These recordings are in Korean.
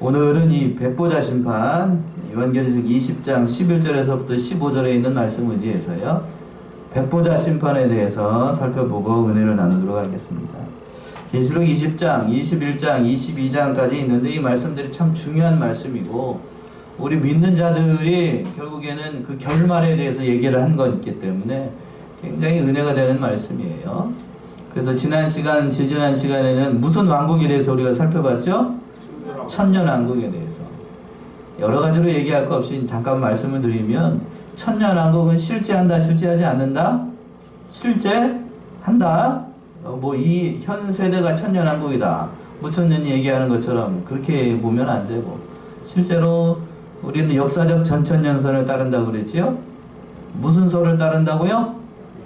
오늘은 이 백보자 심판, 요한계시록 20장 11절에서부터 15절에 있는 말씀 의지해서요, 백보자 심판에 대해서 살펴보고 은혜를 나누도록 하겠습니다. 계시록 20장, 21장, 22장까지 있는데 이 말씀들이 참 중요한 말씀이고, 우리 믿는 자들이 결국에는 그 결말에 대해서 얘기를 한 거기 때문에 굉장히 은혜가 되는 말씀이에요. 그래서 지난 시간, 지지난 시간에는 무슨 왕국에 대해서 우리가 살펴봤죠? 천년왕국에 대해서. 여러 가지로 얘기할 거 없이 잠깐 말씀을 드리면, 천년왕국은 실제한다, 실제하지 않는다? 실제한다? 이 현 세대가 천년왕국이다, 무천년이 얘기하는 것처럼 그렇게 보면 안 되고, 실제로 우리는 역사적 전천년설을 따른다고 그랬지요? 무슨 설을 따른다고요?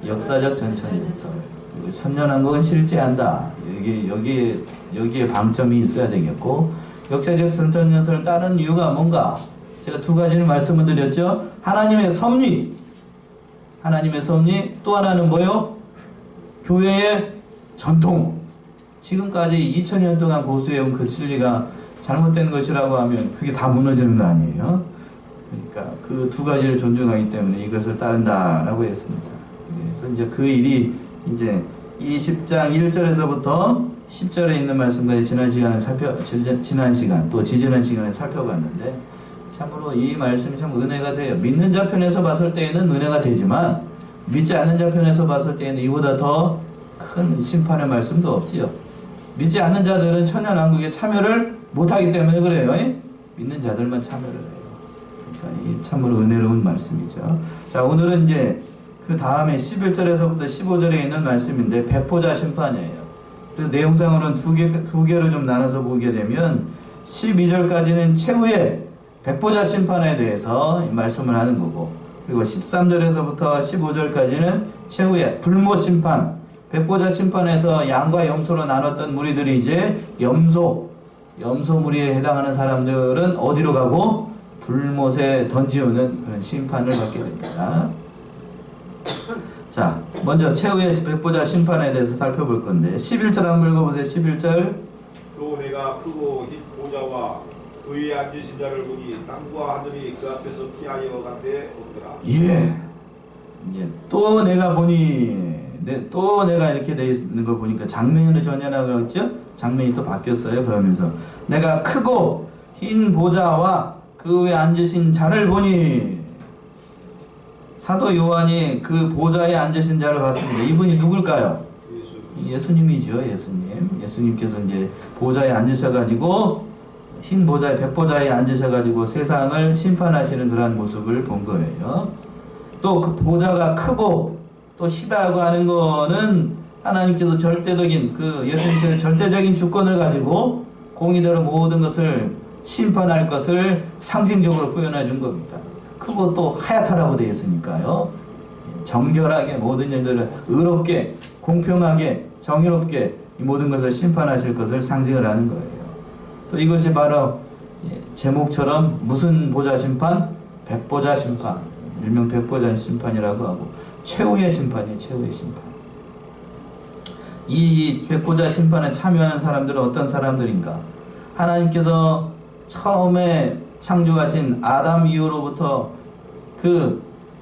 역사적 전천년설. 천년왕국은 실제한다. 여기에 방점이 있어야 되겠고, 역사적 전천년설을 따르는 이유가 뭔가? 제가 두 가지를 말씀을 드렸죠. 하나님의 섭리, 또 하나는 뭐요? 교회의 전통. 지금까지 2000년 동안 고수해온 그 진리가 잘못된 것이라고 하면 그게 다 무너지는 거 아니에요? 그러니까 그 두 가지를 존중하기 때문에 이것을 따른다라고 했습니다. 그래서 이제 그 일이 이제 20장 1절에서부터 10절에 있는 말씀까지 지난 시간 또 지지난 시간에 살펴봤는데, 참으로 이 말씀이 참 은혜가 돼요. 믿는 자 편에서 봤을 때에는 은혜가 되지만, 믿지 않는 자 편에서 봤을 때에는 이보다 더 큰 심판의 말씀도 없지요. 믿지 않는 자들은 천년왕국에 참여를 못하기 때문에 그래요. 믿는 자들만 참여를 해요. 그러니까 이 참으로 은혜로운 말씀이죠. 자, 오늘은 이제 그 다음에 11절에서부터 15절에 있는 말씀인데, 백보자 심판이에요. 그래서 내용상으로는 두 개로 좀 나눠서 보게 되면, 12절까지는 최후의 백보자 심판에 대해서 말씀을 하는 거고, 그리고 13절에서부터 15절까지는 최후의 불모 심판, 백보자 심판에서 양과 염소로 나눴던 무리들이 이제 염소 무리에 해당하는 사람들은 어디로 가고? 불못에 던지우는 그런 심판을 받게 됩니다. 자, 먼저 최후의 백보자 심판에 대해서 살펴볼 건데, 11절 한번 읽어보세요. 11절. 또 내가 크고 흰 보좌와 그 위에 앉으신 자를 보니 땅과 하늘이 그 앞에서 피하여 간데 없더라. 예. 또 내가 보니, 또 내가 이렇게 되어 있는 걸 보니까 장면으로 전연하고 그랬죠? 장면이 또 바뀌었어요. 그러면서 내가 크고 흰 보좌와 그 위에 앉으신 자를 보니, 사도 요한이 그 보좌에 앉으신 자를 봤습니다. 이분이 누굴까요? 예수님이죠. 예수님께서 이제 보좌에 앉으셔가지고, 흰 보좌에, 백보좌에 앉으셔가지고 세상을 심판하시는 그러한 모습을 본 거예요. 또 그 보좌가 크고 또 희다고 하는 거는 하나님께서 절대적인, 예수님께서 절대적인 주권을 가지고 공의대로 모든 것을 심판할 것을 상징적으로 표현해 준 겁니다. 크고 또 하얗다라고 되어 있으니까요. 정결하게 모든 일들을 의롭게, 공평하게, 정의롭게 이 모든 것을 심판하실 것을 상징을 하는 거예요. 또 이것이 바로 제목처럼 무슨 보좌 심판? 백보자 심판. 일명 백보자 심판이라고 하고, 최후의 심판이에요. 최후의 심판. 이 백보자 심판에 참여하는 사람들은 어떤 사람들인가? 하나님께서 처음에 창조하신 아담 이후로부터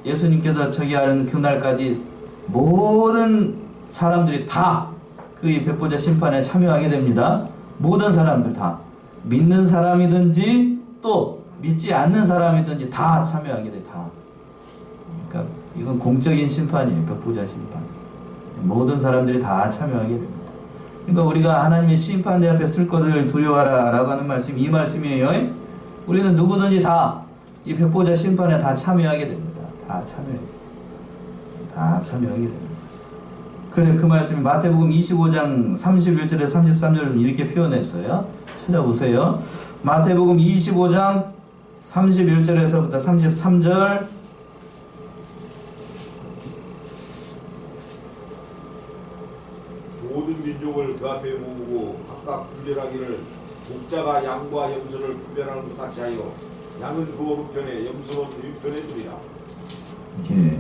예수님께서 하는 그날까지 모든 사람들이 다 그 백보자 심판에 참여하게 됩니다. 모든 사람들 다. 믿는 사람이든지 또 믿지 않는 사람이든지 다 참여하게 돼. 다. 그러니까 이건 공적인 심판이에요. 백보자 심판. 모든 사람들이 다 참여하게 됩니다. 그러니까 우리가 하나님의 심판대 앞에 쓸 것을 두려워하라 라고 하는 말씀이 이 말씀이에요. 우리는 누구든지 다 이 백보자 심판에 다 참여하게 됩니다. 다 참여하게 됩니다. 그래, 그 말씀이 마태복음 25장 31절에 33절을 이렇게 표현했어요. 찾아보세요. 마태복음 25장 31절에서부터 33절. 모든 민족을 그 앞에 모으고 각각 분별하기를, 목자가 양과 염소를 분별하는 것 같이 하여 양은 그 오른편에 염소는 왼편에 두리라. 예.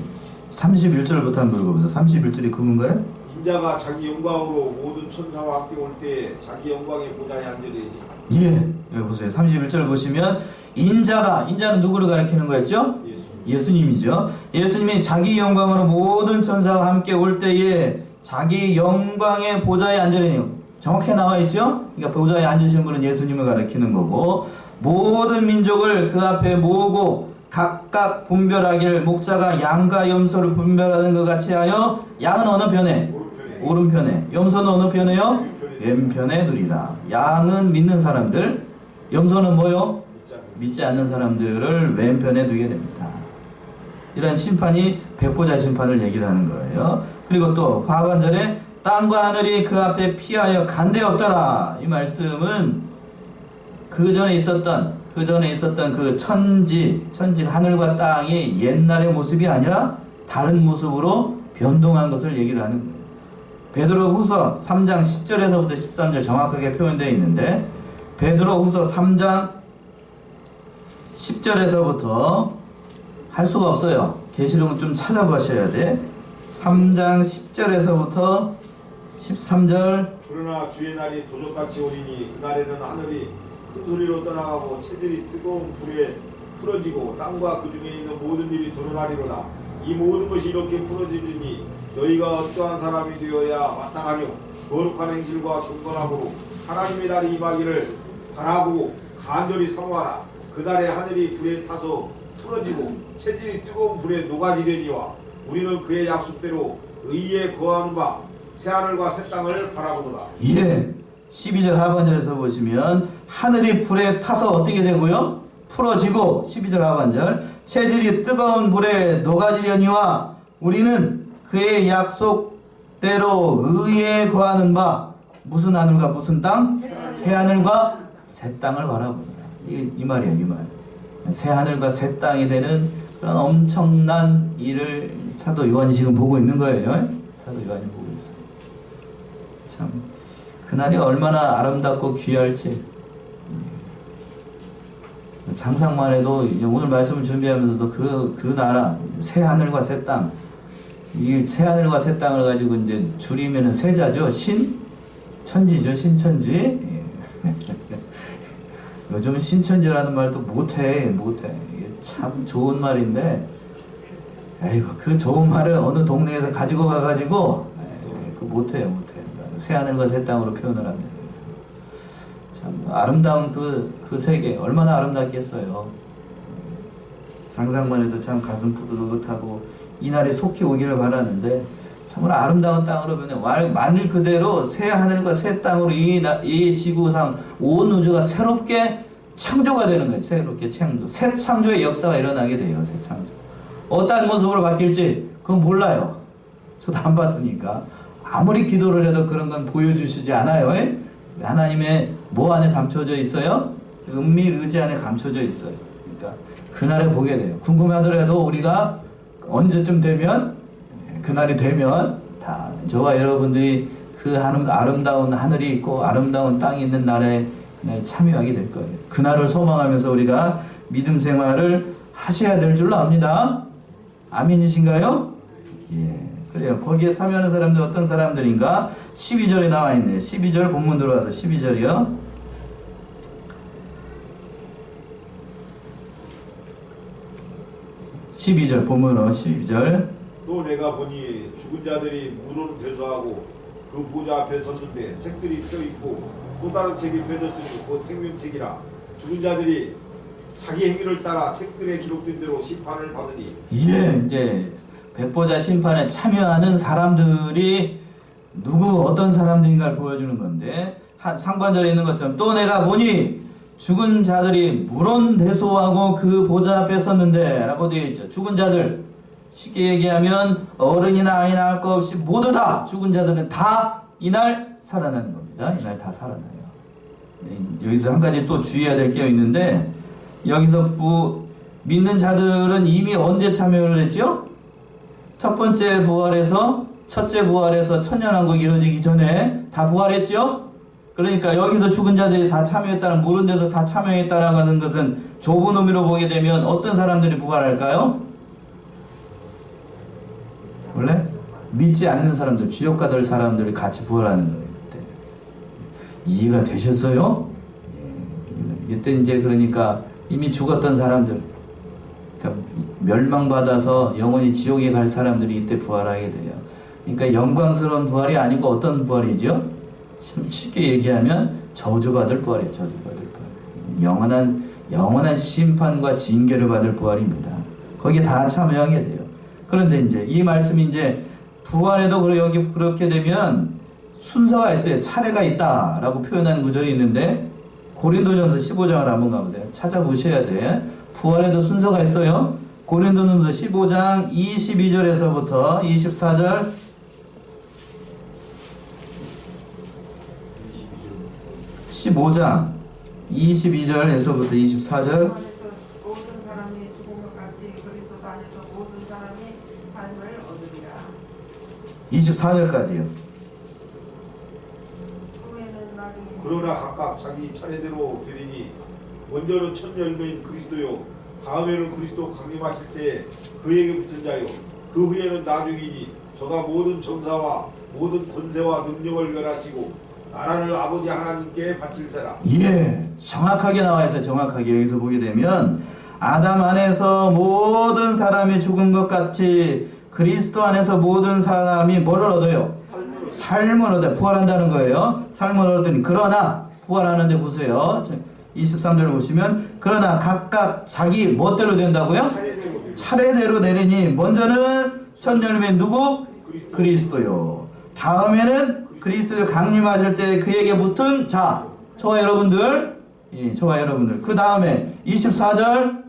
31절부터 한번 읽어보세요. 31절이 그건가요? 인자가 자기 영광으로 모든 천사와 함께 올 때에 자기 영광의 보좌에 앉으리니. 예, 여기 보세요. 31절 보시면 인자는 누구를 가리키는 거였죠? 예수님이죠. 예수님이 자기 영광으로 모든 천사와 함께 올 때에 자기 영광의 보좌에 앉으리니. 정확히 나와 있죠? 그러니까 보좌에 앉으신 분은 예수님을 가리키는 거고, 모든 민족을 그 앞에 모으고 각각 분별하기를 목자가 양과 염소를 분별하는 것 같이 하여 양은 어느 편에? 오른편에. 염소는 어느 편에요? 왼편에 두리라. 양은 믿는 사람들, 염소는 뭐요? 믿지 않는 사람들을 왼편에 두게 됩니다. 이런 심판이 백보자 심판을 얘기를 하는 거예요. 그리고 또 하반절에 땅과 하늘이 그 앞에 피하여 간데 없더라. 이 말씀은 그 전에 있었던 그 천지 하늘과 땅이 옛날의 모습이 아니라 다른 모습으로 변동한 것을 얘기를 하는 거예요. 베드로후서 3장 10절에서부터 13절 정확하게 표현되어 있는데, 베드로후서 3장 10절에서부터 할 수가 없어요. 계시록은 좀 찾아보셔야 돼. 3장 10절에서부터 13절. 그러나 주의 날이 도적같이 오리니 그날에는 하늘이 큰 소리로 떠나가고 채들이 뜨거운 불에 풀어지고 땅과 그 중에 있는 모든 일이 드러나리로다. 이 모든 것이 이렇게 풀어지리니 너희가 어떠한 사람이 되어야 마땅하뇨. 거룩한 행실과 경건함으로 하나님의 날이 임하기를 바라고 간절히 사모하라. 그날에 하늘이 불에 타서 풀어지고 채질이 뜨거운 불에 녹아지려니와 우리는 그의 약속대로 의에 거하는 바 새하늘과 새 땅을 바라보노라. 예, 12절 하반절에서 보시면 하늘이 불에 타서 어떻게 되고요? 풀어지고, 12절 하반절 채질이 뜨거운 불에 녹아지려니와 우리는 그의 약속대로 의에 거하는 바 무슨 하늘과 무슨 땅? 새 하늘과 새 땅을 바라보노라. 이 말이에요, 이 말. 새 하늘과 새 땅이 되는 그런 엄청난 일을 사도 요한이 지금 보고 있는 거예요. 사도 요한이 보고 있어요. 참 그날이 얼마나 아름답고 귀할지 상상만 해도. 오늘 말씀을 준비하면서도 그 나라 새 하늘과 새 땅, 이 새 하늘과 새 땅을 가지고 이제 줄이면은 세자죠. 신천지죠. 신천지. 요즘 신천지라는 말도 못해. 이게 참 좋은 말인데, 에이구, 그 좋은 말을 어느 동네에서 가지고 가가지고, 그 못해요. 새하늘과 새 땅으로 표현을 합니다. 그래서 참 아름다운 그 세계, 얼마나 아름답겠어요. 상상만 해도 참 가슴 푸드득하고, 이날이 속히 오기를 바라는데, 정말 아름다운 땅으로 변해. 만일 그대로 새 하늘과 새 땅으로 이 지구상 온 우주가 새롭게 창조가 되는 거예요. 새롭게 창조. 새 창조의 역사가 일어나게 돼요. 새 창조. 어떤 모습으로 바뀔지 그건 몰라요. 저도 안 봤으니까. 아무리 기도를 해도 그런 건 보여주시지 않아요. 하나님의 뭐 안에 감춰져 있어요? 은밀의지 안에 감춰져 있어요. 그러니까 그날에 보게 돼요. 궁금하더라도 우리가 언제쯤 되면, 그날이 되면 다 저와 여러분들이 그 아름다운 하늘이 있고 아름다운 땅이 있는 날에 그날 참여하게 될 거예요. 그날을 소망하면서 우리가 믿음 생활을 하셔야 될 줄로 압니다. 아멘이신가요? 예. 그래요. 거기에 참여하는 사람들 어떤 사람들인가? 12절에 나와 있네요. 12절 본문 들어와서 12절이요. 12절 본문으로 12절. 또 내가 보니 죽은 자들이 무로는 퇴소하고 그 보좌 앞에 섰는데 책들이 펴있고 또 다른 책이 펴졌으니 곧 생명책이라. 죽은 자들이 자기 행위를 따라 책들에 기록된 대로 심판을 받으니. 예, 이제 백보자 심판에 참여하는 사람들이 어떤 사람들인가를 보여주는 건데, 상반절에 있는 것처럼 또 내가 보니 죽은 자들이 물론대소하고 그 보좌 앞에 섰는데 라고 되어 있죠. 죽은 자들, 쉽게 얘기하면 어른이나 아이나 할 것 없이 모두 다, 죽은 자들은 다 이날 살아나는 겁니다. 이날 다 살아나요. 여기서 한 가지 또 주의해야 될 게 있는데, 여기서 믿는 자들은 이미 언제 참여를 했죠? 첫째 부활에서 천년왕국이 이루어지기 전에 다 부활했죠? 그러니까 여기서 죽은 자들이 다 참여했다는, 모르는 데서 다 참여했다라고 하는 것은 좁은 의미로 보게 되면 어떤 사람들이 부활할까요? 원래? 믿지 않는 사람들, 지옥 가될 사람들이 같이 부활하는 거예요. 그때. 이해가 되셨어요? 예. 이때 이제 그러니까 이미 죽었던 사람들, 그러니까 멸망받아서 영원히 지옥에 갈 사람들이 이때 부활하게 돼요. 그러니까 영광스러운 부활이 아니고 어떤 부활이죠? 쉽게 얘기하면 저주받을 부활이에요. 저주받을 부활. 영원한 심판과 징계를 받을 부활입니다. 거기에 다 참여하게 돼요. 그런데 이제 이 말씀이 이제 부활에도 여기 그렇게 되면 순서가 있어요. 차례가 있다라고 표현하는 구절이 있는데 고린도전서 15장을 한번 가보세요. 찾아보셔야 돼. 부활에도 순서가 있어요. 고린도전서 15장 22절에서부터 24절 15장 22절에서부터 24절 모든 사람이 죽음과 같이 그리스도 안에서 모든 사람이 삶을 얻으리라. 24절까지요. 후에는 나중에 그러나 각각 자기 차례대로 되리니 먼저는 첫 열매인 그리스도요 다음에는 그리스도 강림하실 때에 그에게 붙은 자요 그 후에는 나중이니 저가 모든 전사와 모든 권세와 능력을 멸하시고 나라를 아버지 하나님께 바칠세라. 예, 정확하게 나와 있어요. 정확하게 여기서 보게 되면 아담 안에서 모든 사람이 죽은 것 같이 그리스도 안에서 모든 사람이 뭐를 얻어요? 삶을 얻어요. 부활한다는 거예요. 삶을 얻으니 그러나 부활하는데 보세요. 23절을 보시면 그러나 각각 자기 멋대로 된다고요? 차례대로 내리니 먼저는 첫 열매 누구? 그리스도요. 다음에는 그리스도가 강림하실 때 그에게 붙은 자, 저와 여러분들, 예, 저와 여러분들. 그 다음에 24절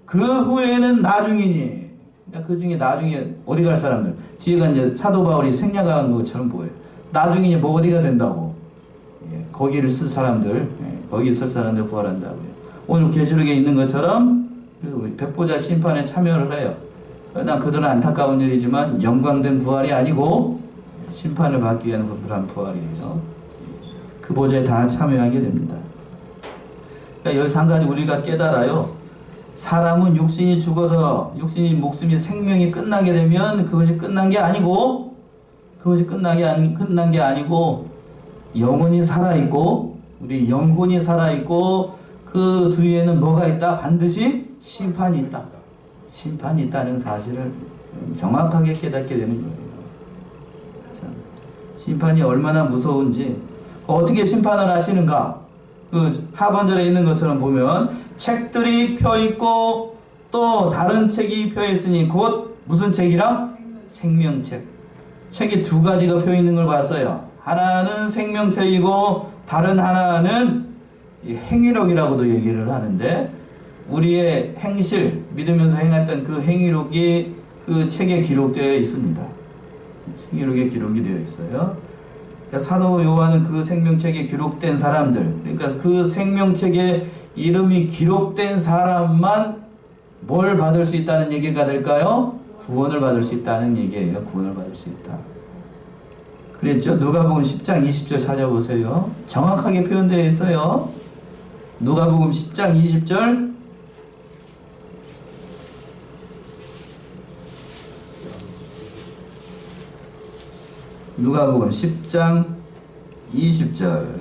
그 후에는 나중이니, 그러니까 그 중에 나중에 어디 갈 사람들, 뒤에가 이제 사도 바울이 생략한 것처럼 보여요. 나중이니 뭐 어디가 된다고? 예, 거기를 쓸 사람들, 예, 거기 쓸 사람들 부활한다고요. 오늘 계시록에 있는 것처럼 그 백보자 심판에 참여를 해요. 그러나 그들은 안타까운 일이지만 영광된 부활이 아니고 심판을 받기 위한 그런 부활이에요. 그 보좌에 다 참여하게 됩니다. 그러니까 여기서 한 가지 우리가 깨달아요. 사람은 육신이 죽어서 육신이 목숨이 생명이 끝나게 되면 그것이 끝난 게 아니고 끝난 게 아니고 영혼이 살아있고 우리 영혼이 살아있고 그 뒤에는 뭐가 있다? 반드시 심판이 있다. 심판이 있다는 사실을 정확하게 깨닫게 되는 거예요. 참, 심판이 얼마나 무서운지 어떻게 심판을 하시는가? 그 하반절에 있는 것처럼 보면 책들이 펴있고 또 다른 책이 펴있으니 곧 무슨 책이라? 생명책. 책이 두 가지가 펴있는 걸 봤어요. 하나는 생명책이고 다른 하나는 행위록이라고도 얘기를 하는데 우리의 행실, 믿으면서 행했던 그 행위록이 그 책에 기록되어 있습니다. 행위록에 기록이 되어 있어요. 그러니까 사도 요한은 그 생명책에 기록된 사람들, 그러니까 그 생명책에 이름이 기록된 사람만 뭘 받을 수 있다는 얘기가 될까요? 구원을 받을 수 있다는 얘기예요. 구원을 받을 수 있다. 그랬죠? 누가복음 10장 20절 찾아보세요. 정확하게 표현되어 있어요. 누가복음 10장 20절 누가복음 10장 20절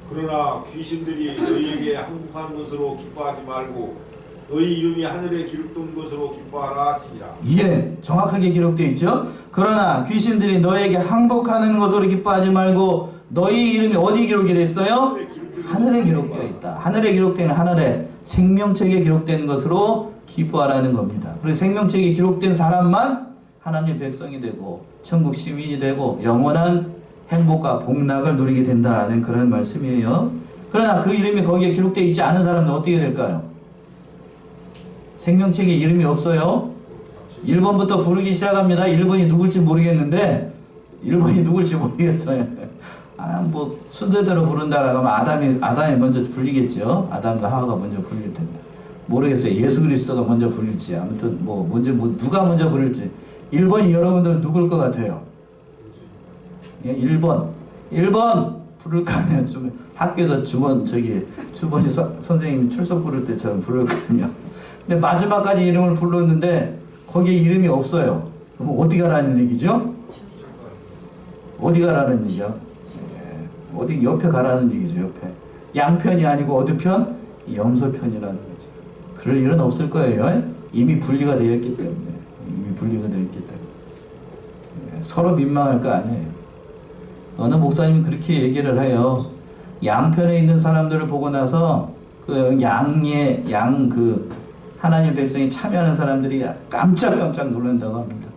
그러나 귀신들이 너희에게 항복하는 것으로 기뻐하지 말고 너희 이름이 하늘에 기록된 것으로 기뻐하라 하시니라. 예, 정확하게 기록되어 있죠. 그러나 귀신들이 너에게 항복하는 것으로 기뻐하지 말고 너희 이름이 어디 기록이 되어 있어요? 하늘에 기록되어 있다. 하늘에 기록된 하늘에 생명책에 기록된 것으로 기뻐하라는 겁니다. 그래서 생명책에 기록된 사람만 하나님의 백성이 되고 천국 시민이 되고 영원한 행복과 복락을 누리게 된다는 그런 말씀이에요. 그러나 그 이름이 거기에 기록되어 있지 않은 사람은 어떻게 될까요? 생명책에 이름이 없어요. 1번부터 부르기 시작합니다. 1번이 누굴지 모르겠는데 1번이 누굴지 모르겠어요. 뭐 순서대로 부른다라고 하면 아담이 먼저 불리겠죠. 아담과 하와가 먼저 불릴 텐데 모르겠어요. 예수 그리스도가 먼저 불릴지 아무튼 누가 먼저 부를지. 1번이 여러분들은 누굴 것 같아요? 예, 1번 부를 거 아니에요. 학교에서 주번이 선생님이 출석 부를 때처럼 부를 거 아니에요. 근데 마지막까지 이름을 불렀는데 거기에 이름이 없어요. 그럼 어디 가라는 얘기죠? 어디 가라는 얘기죠? 어디 옆에 가라는 얘기죠. 옆에. 양편이 아니고 어디 편? 염소편이라는 거죠. 그럴 일은 없을 거예요. 이미 분리가 되어 있기 때문에. 이미 분리가 되어 있기 때문에. 서로 민망할 거 아니에요. 어느 목사님이 그렇게 얘기를 해요. 양편에 있는 사람들을 보고 나서 그 하나님 백성이 참여하는 사람들이 깜짝깜짝 놀란다고 합니다.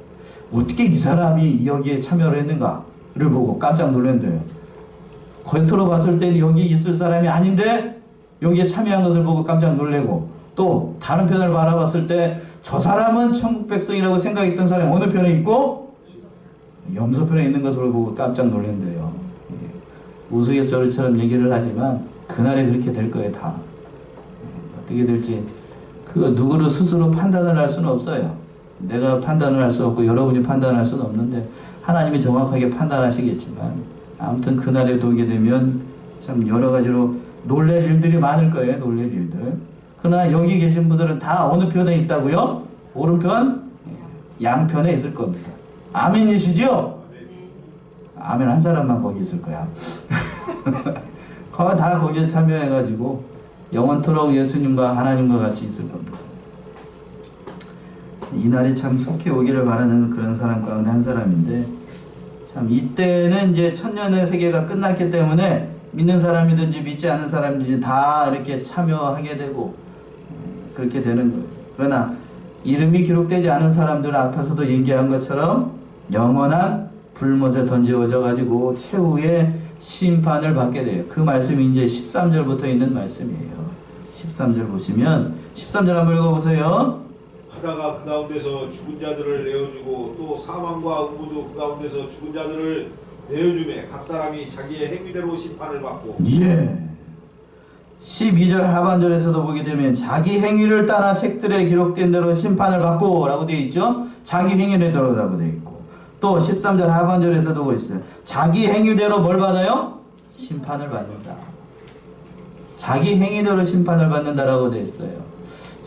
어떻게 이 사람이 여기에 참여를 했는가를 보고 깜짝 놀란대요. 겉으로 봤을 때는 여기 있을 사람이 아닌데 여기에 참여한 것을 보고 깜짝 놀래고, 또 다른 편을 바라봤을 때 저 사람은 천국 백성이라고 생각했던 사람이 어느 편에 있고 염소편에 있는 것을 보고 깜짝 놀란대요. 우스갯소리처럼 얘기를 하지만 그날에 그렇게 될 거예요. 다. 어떻게 될지 누구를 스스로 판단을 할 수는 없어요. 내가 판단을 할 수 없고 여러분이 판단할 수는 없는데 하나님이 정확하게 판단하시겠지만, 아무튼 그날에 오게 되면 참 여러 가지로 놀랄 일들이 많을 거예요. 놀랄 일들. 그러나 여기 계신 분들은 다 어느 편에 있다고요? 오른편? 양편에 있을 겁니다. 아멘이시죠? 아멘 한 사람만 거기 있을 거야. 다 거기에 참여해가지고 영원토록 예수님과 하나님과 같이 있을 겁니다. 이날이 참 속히 오기를 바라는 그런 사람 가운데 한 사람인데, 참 이때는 이제 천년의 세계가 끝났기 때문에 믿는 사람이든지 믿지 않는 사람이든지 다 이렇게 참여하게 되고 그렇게 되는 거예요. 그러나 이름이 기록되지 않은 사람들 앞에서도 얘기한 것처럼 영원한 불못에 던져져 가지고 최후의 심판을 받게 돼요. 그 말씀이 이제 13절부터 있는 말씀이에요. 13절 보시면 13절 한번 읽어보세요. 하다가 그 가운데서 죽은 자들을 내어주고 또 사망과 음부도 그 가운데서 죽은 자들을 내어주매 각 사람이 자기의 행위대로 심판을 받고. 예. 12절 하반절에서도 보게 되면 자기 행위를 따라 책들에 기록된 대로 심판을 받고 라고 되어 있죠. 자기 행위대로라고 되어 있고, 또 13절 하반절에서도 보고 있어요. 자기 행위대로 뭘 받아요? 심판을 받는다. 자기 행위대로 심판을 받는다라고 되어 있어요.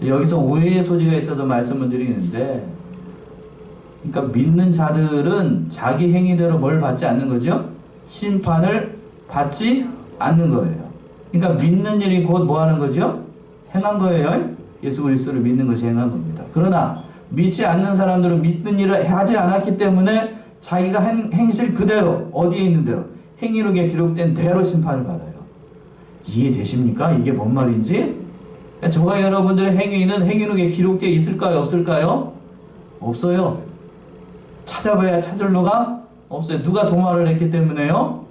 여기서 오해의 소지가 있어서 말씀을 드리는데, 그러니까 믿는 자들은 자기 행위대로 뭘 받지 않는 거죠? 심판을 받지 않는 거예요. 그러니까 믿는 일이 곧 뭐 하는 거죠? 행한 거예요. 예수 그리스도를 믿는 것이 행한 겁니다. 그러나 믿지 않는 사람들은 믿는 일을 하지 않았기 때문에 자기가 행실 그대로, 어디에 있는 대로, 행위록에 기록된 대로 심판을 받아요. 이해되십니까? 이게 뭔 말인지? 저와 여러분들의 행위는 행위록에 기록되어 있을까요? 없을까요? 없어요. 찾아봐야 찾을 누가 없어요. 누가 도말을 했기 때문에요?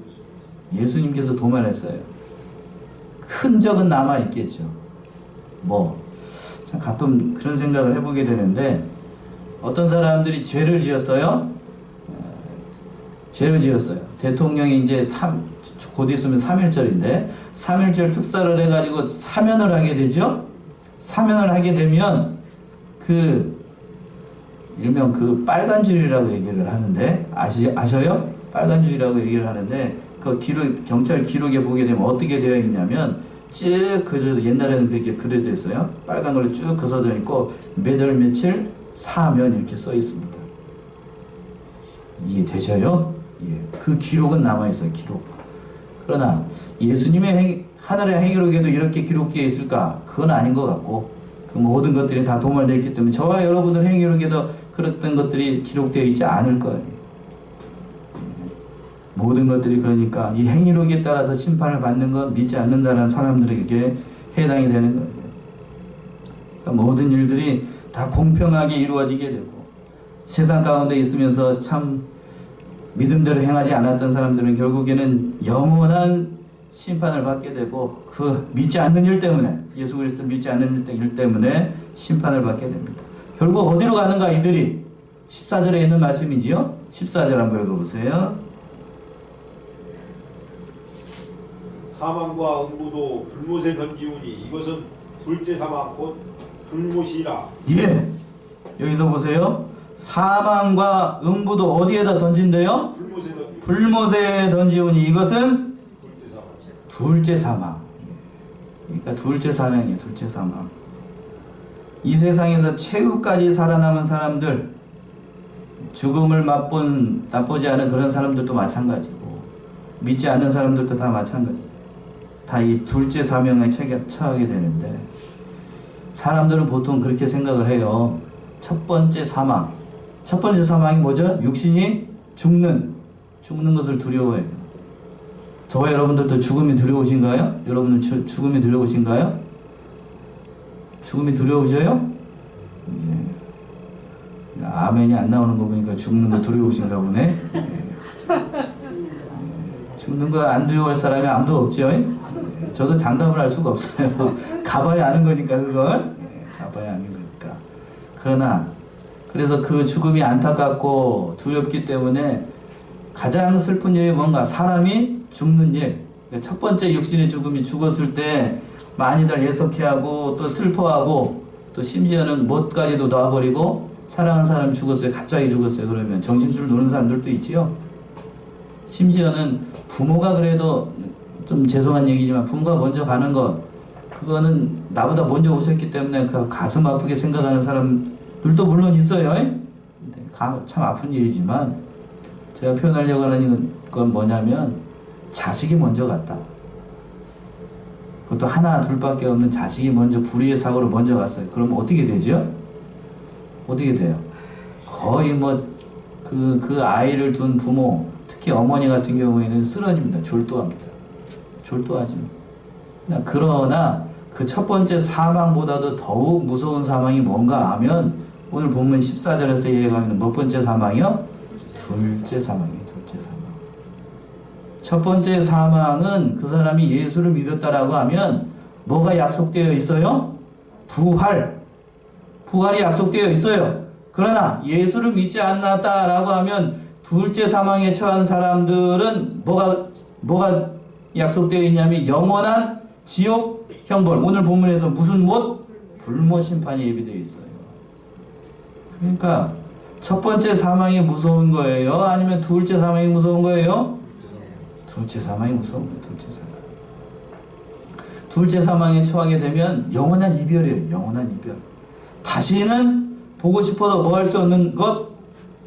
예수님께서 도말했어요. 흔적은 남아있겠죠. 참 가끔 그런 생각을 해보게 되는데, 어떤 사람들이 죄를 지었어요. 죄를 지었어요. 대통령이 이제 곧 있으면 3.1절인데 3.1절 특사를 해가지고 사면을 하게 되죠. 사면을 하게 되면 일명 빨간 줄이라고 얘기를 하는데, 아셔요? 빨간 줄이라고 얘기를 하는데, 그 경찰 기록에 보게 되면 어떻게 되어 있냐면, 쭉 옛날에는 그렇게 그려져 있어요. 빨간 걸로 쭉 그어져 있고, 몇월 며칠 사면 이렇게 써 있습니다. 이해되셔요? 예. 그 기록은 남아있어요. 기록. 그러나 예수님의 하늘의 행위록에도 이렇게 기록되어 있을까? 그건 아닌 것 같고, 그 모든 것들이 다 도말되어 있기 때문에 저와 여러분들 행위록에도 그랬던 것들이 기록되어 있지 않을 거예요. 모든 것들이, 그러니까 이 행위록에 따라서 심판을 받는 것, 믿지 않는다는 사람들에게 해당이 되는 거예요. 그러니까 모든 일들이 다 공평하게 이루어지게 되고, 세상 가운데 있으면서 참 믿음대로 행하지 않았던 사람들은 결국에는 영원한 심판을 받게 되고, 그 믿지 않는 일 때문에, 예수 그리스도를 믿지 않는 일 때문에 심판을 받게 됩니다. 결국 어디로 가는가 이들이? 14절에 있는 말씀이지요. 14절 한번 읽어보세요. 사망과 음부도 불못에 던지우니 이것은 둘째 사망 곧 불못이라. 예. 여기서 보세요. 사망과 음부도 어디에다 던진대요? 불못에 던지우니 이것은 둘째 사망. 그러니까 둘째 사망이에요. 둘째 사망. 이 세상에서 최후까지 살아남은 사람들, 죽음을 맛본 나쁘지 않은 그런 사람들도 마찬가지고 믿지 않는 사람들도 다 마찬가지예요. 다 이 둘째 사명에 처하게 되는데 사람들은 보통 그렇게 생각을 해요. 첫 번째 사망. 첫 번째 사망이 뭐죠? 육신이 죽는 것을 두려워해요. 저와 여러분들도 죽음이 두려우신가요? 여러분들 죽음이 두려우신가요? 죽음이 두려우셔요? 예. 아멘이 안 나오는 거 보니까 죽는 거 두려우신가 보네. 예. 죽는 거 안 두려워할 사람이 아무도 없죠. 저도 장담을 할 수가 없어요. 가봐야 아는 거니까 그걸. 가봐야 아는 거니까. 그러나 그래서 그 죽음이 안타깝고 두렵기 때문에 가장 슬픈 일이 뭔가 사람이 죽는 일. 첫 번째 육신의 죽음이 죽었을 때 많이들 해석해하고 또 슬퍼하고 또 심지어는 못까지도 놔버리고 사랑하는 사람이 죽었어요. 갑자기 죽었어요. 그러면 정신줄 놓는 사람들도 있지요. 심지어는 부모가 그래도 좀 죄송한 얘기지만 부모가 먼저 가는 것 그거는 나보다 먼저 오셨기 때문에 가슴 아프게 생각하는 사람들도 물론 있어요. 참 아픈 일이지만 제가 표현하려고 하는 건 뭐냐면 자식이 먼저 갔다. 그것도 하나 둘밖에 없는 자식이 먼저 불의의 사고로 먼저 갔어요. 그러면 어떻게 되죠? 어떻게 돼요? 거의 그 아이를 둔 부모 특히 어머니 같은 경우에는 쓰러집니다. 졸도합니다. 졸도하지. 그러나 그 첫 번째 사망보다도 더욱 무서운 사망이 뭔가 하면 오늘 본문 14절에서 얘기하는 몇 번째 사망이요? 둘째 사망이에요. 둘째 사망. 첫 번째 사망은 그 사람이 예수를 믿었다라고 하면 뭐가 약속되어 있어요? 부활이 약속되어 있어요. 그러나 예수를 믿지 않았다라고 하면 둘째 사망에 처한 사람들은 뭐가 약속되어 있냐면 영원한 지옥 형벌. 오늘 본문에서 무슨 못? 불못 심판이 예비되어 있어요. 그러니까 첫 번째 사망이 무서운 거예요? 아니면 둘째 사망이 무서운 거예요? 둘째 사망이 무서운 거예요. 둘째 사망. 둘째 사망에 처하게 되면 영원한 이별이에요. 영원한 이별. 다시는 보고 싶어도 뭐 할 수 없는 것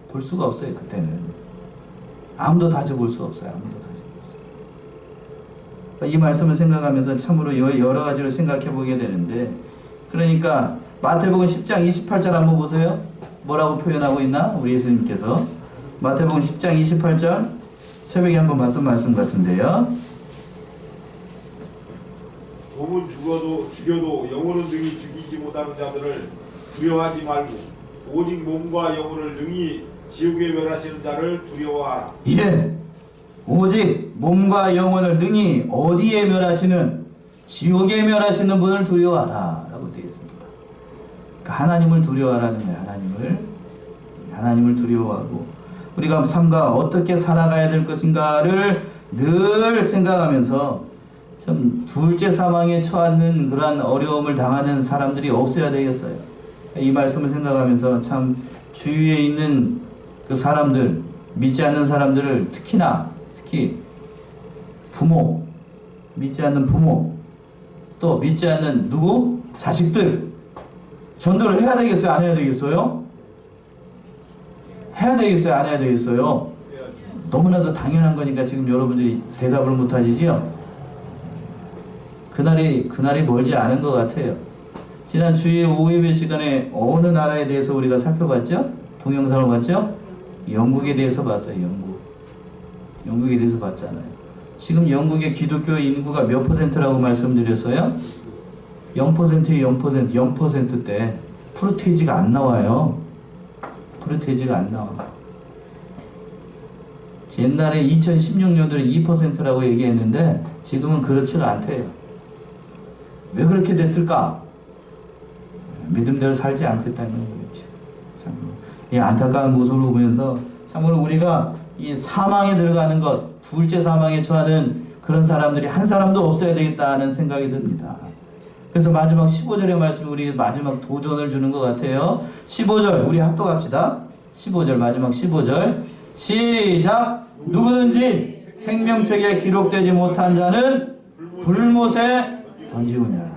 볼 수가 없어요. 그때는 아무도 다시 볼 수 없어요. 아무도 다시 볼 수 없어요. 이 말씀을 생각하면서 참으로 여러 가지로 생각해 보게 되는데, 그러니까 마태복음 10장 28절 한번 보세요. 뭐라고 표현하고 있나? 우리 예수님께서 마태복음 10장 28절 새벽에 한번 봤던 말씀 같은데요. 몸은 죽여도 영혼은 능히 죽이지 못하는 자들을 두려워하지 말고 오직 몸과 영혼을 능히 지옥에 멸하시는 자를 두려워하라. 예, 오직 몸과 영혼을 능히 어디에 멸하시는? 지옥에 멸하시는 분을 두려워하라 라고 되어 있습니다. 그러니까 하나님을 두려워하라는 거예요. 하나님을 두려워하고 우리가 삶과 어떻게 살아가야 될 것인가를 늘 생각하면서 참 둘째 사망에 처하는 그러한 어려움을 당하는 사람들이 없어야 되겠어요. 이 말씀을 생각하면서 참 주위에 있는 그 사람들, 믿지 않는 사람들을 특히 부모, 믿지 않는 부모, 또 믿지 않는 누구? 자식들 전도를 해야 되겠어요? 안 해야 되겠어요? 해야 되겠어요? 안 해야 되겠어요? 너무나도 당연한 거니까 지금 여러분들이 대답을 못 하시죠? 그날이 멀지 않은 것 같아요. 지난 주일 오후 예배 시간에 어느 나라에 대해서 우리가 살펴봤죠? 동영상을 봤죠? 영국에 대해서 봤어요. 영국에 대해서 봤잖아요. 지금 영국의 기독교 인구가 몇 퍼센트라고 말씀드렸어요? 0%예요. 0%대 프로테이지가 안 나와요. 프로테이지가 안 나와. 옛날에 2016년도에 2%라고 얘기했는데 지금은 그렇지가 않대요. 왜 그렇게 됐을까? 믿음대로 살지 않겠다는 거겠죠. 참, 이 안타까운 모습을 보면서 참으로 우리가 이 사망에 들어가는 것, 둘째 사망에 처하는 그런 사람들이 한 사람도 없어야 되겠다는 생각이 듭니다. 그래서 마지막 15절의 말씀, 우리 마지막 도전을 주는 것 같아요. 15절 우리 합독합시다. 15절 마지막 15절 시작. 누구든지 생명책에 기록되지 못한 자는 불못에 던지우니라.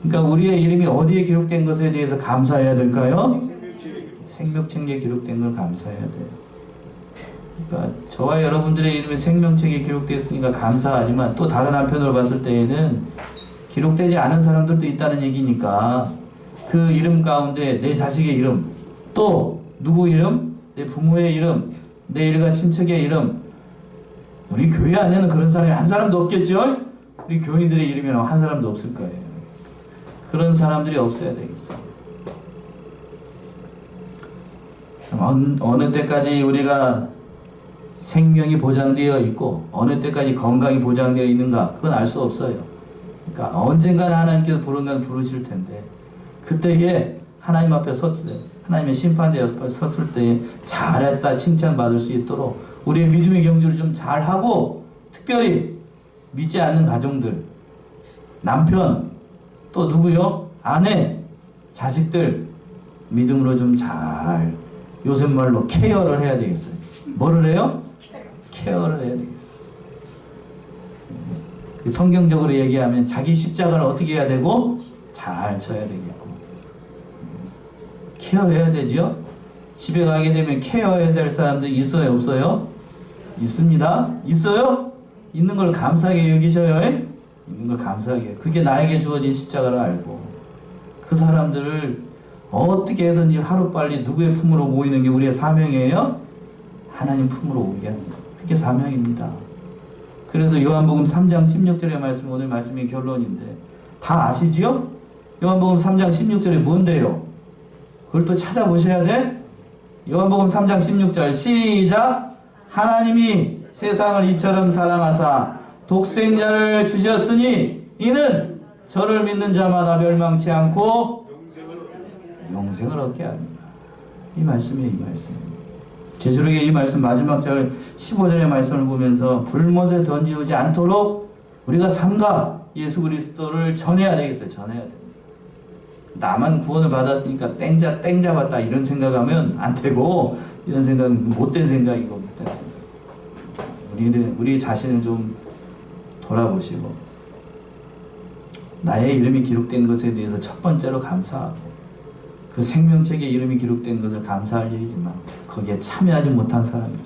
그러니까 우리의 이름이 어디에 기록된 것에 대해서 감사해야 될까요? 생명책에 기록된 걸 감사해야 돼요. 그러니까 저와 여러분들의 이름이 생명책에 기록되었으니까 감사하지만 또 다른 한편으로 봤을 때에는 기록되지 않은 사람들도 있다는 얘기니까 그 이름 가운데 내 자식의 이름, 또 누구 이름, 내 부모의 이름, 내 일가 친척의 이름, 우리 교회 안에는 그런 사람이 한 사람도 없겠죠? 우리 교인들의 이름이라고 한 사람도 없을 거예요. 그런 사람들이 없어야 되겠어요. 어느 때까지 우리가 생명이 보장되어 있고 어느 때까지 건강이 보장되어 있는가 그건 알 수 없어요. 그러니까 언젠가는 하나님께서 부르실 텐데 그때에 하나님 앞에 섰을 때 하나님의 심판대에 섰을 때 잘했다 칭찬받을 수 있도록 우리의 믿음의 경주를 좀 잘하고 특별히 믿지 않는 가정들 남편 또 누구요? 아내 자식들 믿음으로 좀 잘 요새 말로 케어를 해야 되겠어요. 뭐를 해요? 케어를 해야 되겠어요. 성경적으로 얘기하면 자기 십자가를 어떻게 해야 되고 잘 져야 되겠고 케어해야 되죠. 집에 가게 되면 케어해야 될 사람들 있어요 없어요? 있습니다. 있어요? 있는 걸 감사하게 여기셔요. 있는 걸 감사하게. 그게 나에게 주어진 십자가를 알고 그 사람들을 어떻게 해든지 하루빨리 누구의 품으로 모이는 게 우리의 사명이에요? 하나님 품으로 오게 하는 거. 그게 사명입니다. 그래서 요한복음 3장 16절의 말씀 오늘 말씀이 결론인데 다 아시지요? 요한복음 3장 16절이 뭔데요? 그걸 또 찾아보셔야 돼? 요한복음 3장 16절 시작! 하나님이 세상을 이처럼 사랑하사 독생자를 주셨으니 이는 저를 믿는 자마다 멸망치 않고 영생을 얻게 합니다. 이 말씀이에요. 이 말씀. 계시록의 이 말씀 마지막 절 15절의 말씀을 보면서 불못에 던지지 않도록 우리가 삼가 예수 그리스도를 전해야 되겠어요. 전해야 됩니다. 나만 구원을 받았으니까 땡 잡았다 이런 생각하면 안 되고 이런 생각은 못된 생각이고 못된 생각. 우리 자신을 좀 돌아보시고 나의 이름이 기록된 것에 대해서 첫 번째로 감사하고 그 생명책에 이름이 기록된 것을 감사할 일이지만 거기에 참여하지 못한 사람들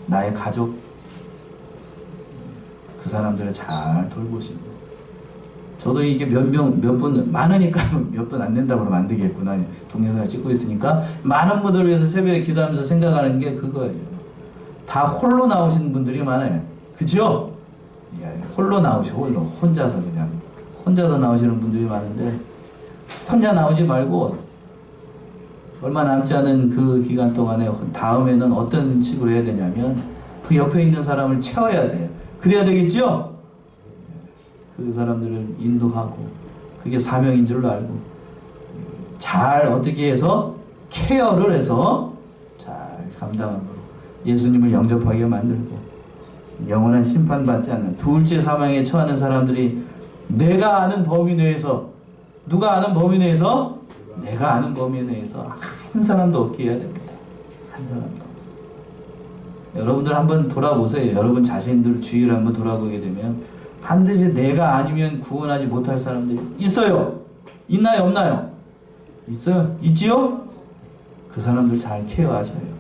나의 가족 그 사람들을 잘 돌보시고 저도 이게 몇 분 많으니까 몇 분 안 된다고 그러면 안 되겠구나 동영상을 찍고 있으니까 많은 분들을 위해서 새벽에 기도하면서 생각하는 게 그거예요. 다 홀로 나오신 분들이 많아요. 그죠? 예, 홀로 혼자서 그냥 혼자서 나오시는 분들이 많은데 혼자 나오지 말고 얼마 남지 않은 그 기간 동안에 다음에는 어떤 식으로 해야 되냐면 그 옆에 있는 사람을 채워야 돼요. 그래야 되겠죠? 그 사람들을 인도하고 그게 사명인 줄로 알고 잘 어떻게 해서 케어를 해서 잘 감당함으로 예수님을 영접하게 만들고 영원한 심판받지 않는 둘째 사망에 처하는 사람들이 내가 아는 범위 내에서 누가 아는 범위 내에서 내가 아는 범위 내에서 한 사람도 없게 해야 됩니다. 한 사람도. 여러분들 한번 돌아보세요. 여러분 자신들 주위를 한번 돌아보게 되면 반드시 내가 아니면 구원하지 못할 사람들이 있어요. 있나요? 없나요? 있어요? 있지요? 그 사람들 잘 케어하셔요.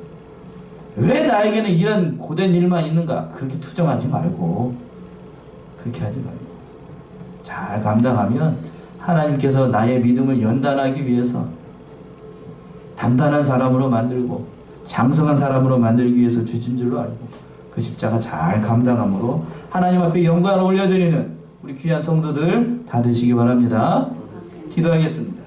왜 나에게는 이런 고된 일만 있는가? 그렇게 투정하지 말고 그렇게 하지 말고 잘 감당하면 하나님께서 나의 믿음을 연단하기 위해서 단단한 사람으로 만들고 장성한 사람으로 만들기 위해서 주신 줄로 알고 그 십자가 잘 감당함으로 하나님 앞에 영광을 올려드리는 우리 귀한 성도들 다 되시기 바랍니다. 기도하겠습니다.